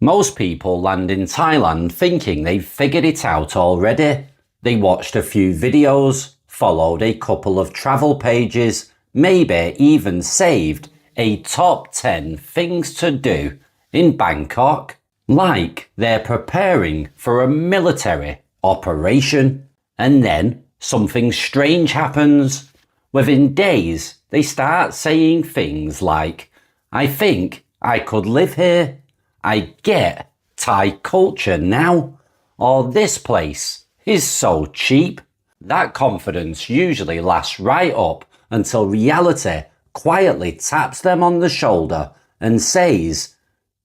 Most people land in Thailand thinking they've figured it out already. They watched a few videos, followed a couple of travel pages, maybe even saved a top 10 things to do in Bangkok, like they're preparing for a military operation. And then something strange happens. Within days, they start saying things like, I think I could live here. I get Thai culture now. Or this place is so cheap. That confidence usually lasts right up until reality quietly taps them on the shoulder and says,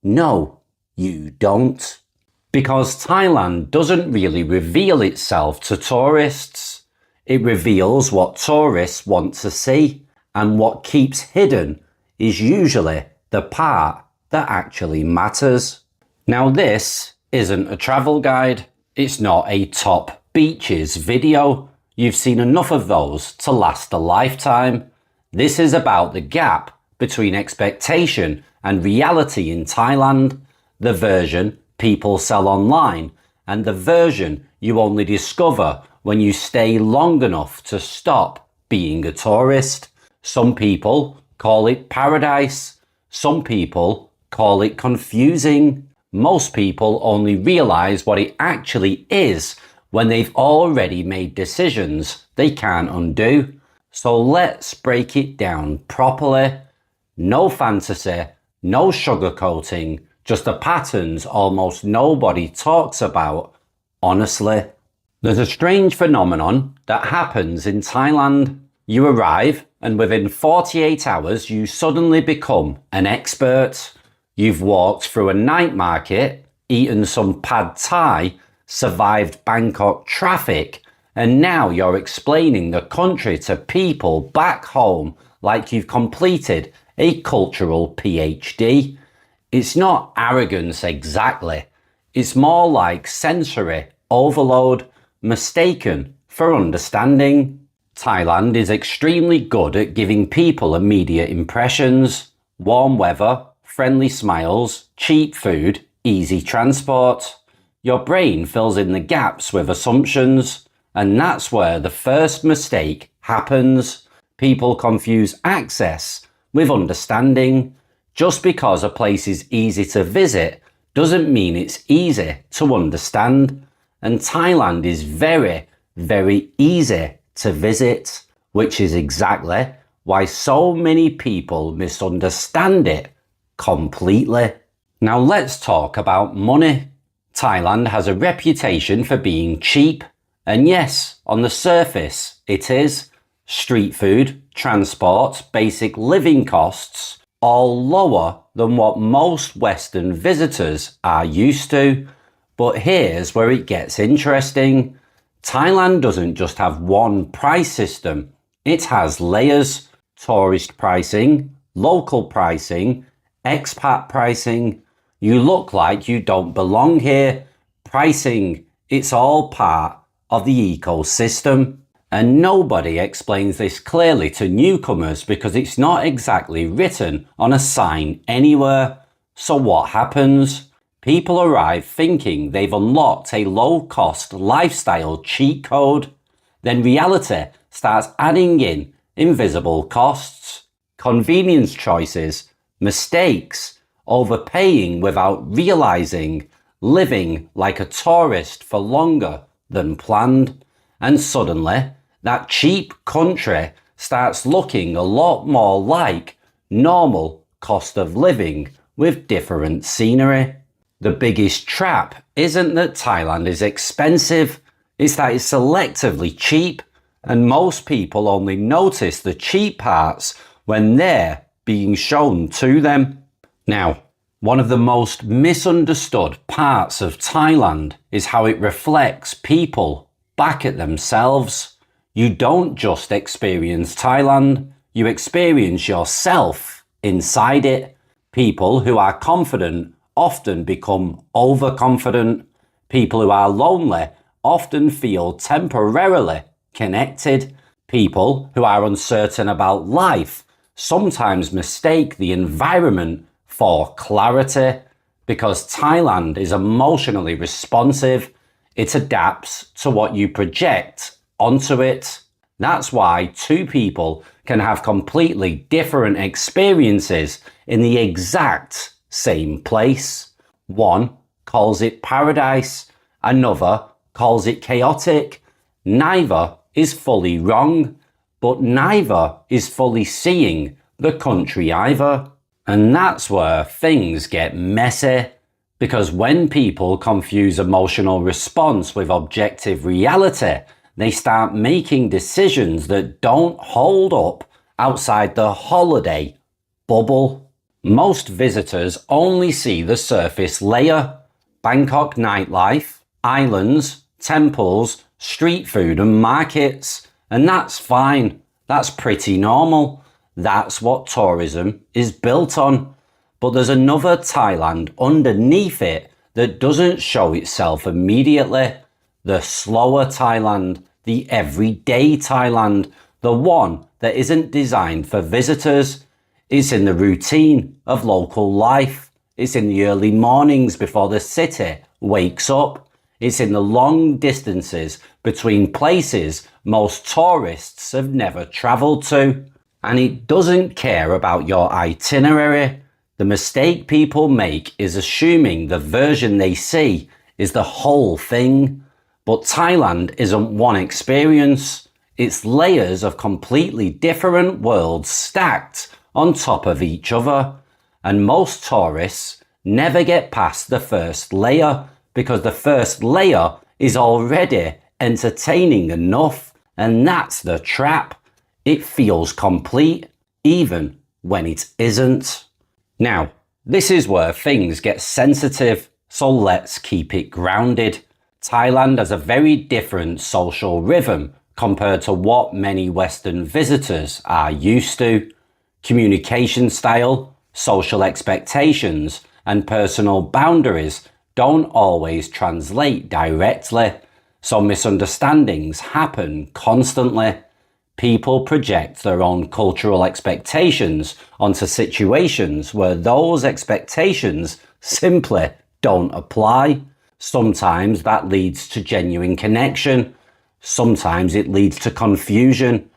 no, you don't. Because Thailand doesn't really reveal itself to tourists. It reveals what tourists want to see, and what keeps hidden is usually the part that actually matters. Now this isn't a travel guide. It's not a top beaches video. You've seen enough of those to last a lifetime. This is about the gap between expectation and reality in Thailand, the version people sell online, and the version you only discover when you stay long enough to stop being a tourist. Some people call it paradise. Some people call it confusing. Most people only realize what it actually is when they've already made decisions they can't undo. So let's break it down properly. No fantasy, no sugarcoating, just the patterns almost nobody talks about, honestly. There's a strange phenomenon that happens in Thailand. You arrive and within 48 hours you suddenly become an expert. You've walked through a night market, eaten some pad thai, survived Bangkok traffic, and now you're explaining the country to people back home like you've completed a cultural PhD. It's not arrogance exactly. It's more like sensory overload, mistaken for understanding. Thailand is extremely good at giving people immediate impressions. Warm weather, friendly smiles, cheap food, easy transport. Your brain fills in the gaps with assumptions, and that's where the first mistake happens. People confuse access with understanding. Just because a place is easy to visit doesn't mean it's easy to understand. And Thailand is very, very easy to visit, which is exactly why so many people misunderstand it completely. Now let's talk about money. Thailand has a reputation for being cheap, and yes, on the surface it is. Street food, transport, basic living costs, all lower than what most Western visitors are used to. But here's where it gets interesting. Thailand doesn't just have one price system, it has layers. Tourist pricing, local pricing, expat pricing. You look like you don't belong here. Pricing, it's all part of the ecosystem. And nobody explains this clearly to newcomers because it's not exactly written on a sign anywhere. So what happens? People arrive thinking they've unlocked a low-cost lifestyle cheat code. Then reality starts adding in invisible costs, convenience choices, mistakes, overpaying without realizing, living like a tourist for longer than planned. And suddenly, that cheap country starts looking a lot more like normal cost of living with different scenery. The biggest trap isn't that Thailand is expensive, it's that it's selectively cheap, and most people only notice the cheap parts when they're being shown to them. Now, one of the most misunderstood parts of Thailand is how it reflects people back at themselves. You don't just experience Thailand, you experience yourself inside it. People who are confident often become overconfident. People who are lonely often feel temporarily connected. People who are uncertain about life sometimes mistake the environment for clarity. because Thailand is emotionally responsive. It adapts to what you project onto it. That's why two people can have completely different experiences in the exact same place. One calls it paradise, another calls it chaotic. Neither is fully wrong, but neither is fully seeing the country either. And that's where things get messy, because when people confuse emotional response with objective reality, they start making decisions that don't hold up outside the holiday bubble. Most visitors only see the surface layer: Bangkok nightlife, islands, temples, street food and markets. And that's fine. That's pretty normal. That's what tourism is built on. But there's another Thailand underneath it that doesn't show itself immediately. The slower Thailand, the everyday Thailand, the one that isn't designed for visitors. It's in the routine of local life. It's in the early mornings before the city wakes up. It's in the long distances between places most tourists have never travelled to. And it doesn't care about your itinerary. The mistake people make is assuming the version they see is the whole thing. But Thailand isn't one experience. It's layers of completely different worlds stacked on top of each other. And most tourists never get past the first layer, because the first layer is already entertaining enough. And that's the trap. It feels complete, even when it isn't. Now, this is where things get sensitive, so let's keep it grounded. Thailand has a very different social rhythm compared to what many Western visitors are used to. Communication style, social expectations, and personal boundaries don't always translate directly, so misunderstandings happen constantly. People project their own cultural expectations onto situations where those expectations simply don't apply. Sometimes that leads to genuine connection. Sometimes it leads to confusion.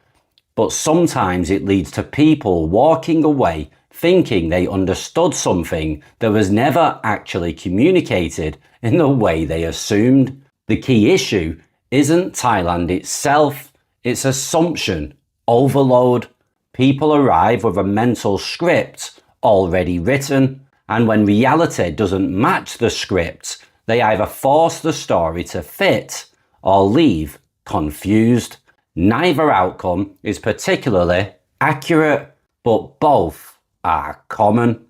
But sometimes it leads to people walking away thinking they understood something that was never actually communicated in the way they assumed. The key issue isn't Thailand itself. It's assumption overload. People arrive with a mental script already written, and when reality doesn't match the script, they either force the story to fit or leave confused. Neither outcome is particularly accurate, but both are common.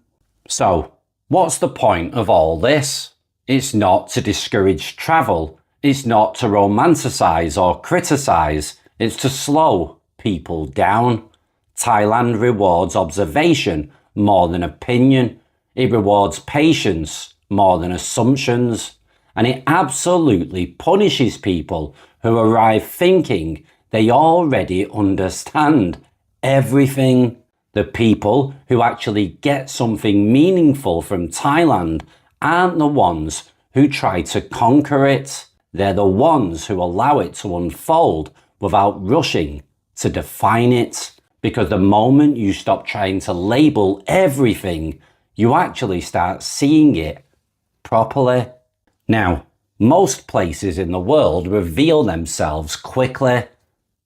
So, what's the point of all this? It's not to discourage travel. It's not to romanticize or criticize. It's to slow people down. Thailand rewards observation more than opinion. It rewards patience more than assumptions. And it absolutely punishes people who arrive thinking they already understand everything. The people who actually get something meaningful from Thailand aren't the ones who try to conquer it. They're the ones who allow it to unfold without rushing to define it. Because the moment you stop trying to label everything, you actually start seeing it properly. Now, most places in the world reveal themselves quickly.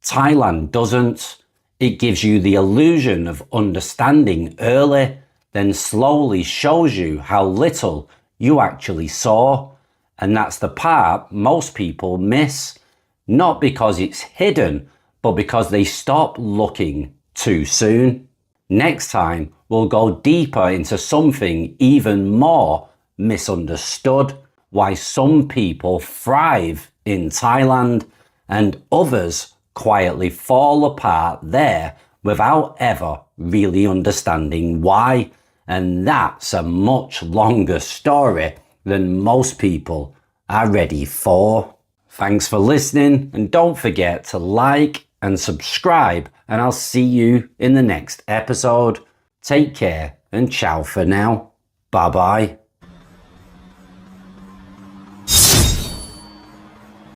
Thailand doesn't. It gives you the illusion of understanding early, then slowly shows you how little you actually saw. And that's the part most people miss. Not because it's hidden, but because they stop looking too soon. Next time, we'll go deeper into something even more misunderstood. Why some people thrive in Thailand and others quietly fall apart there without ever really understanding why. And that's a much longer story than most people are ready for. Thanks for listening, and don't forget to like and subscribe, and I'll see you in the next episode. Take care and ciao for now. Bye bye.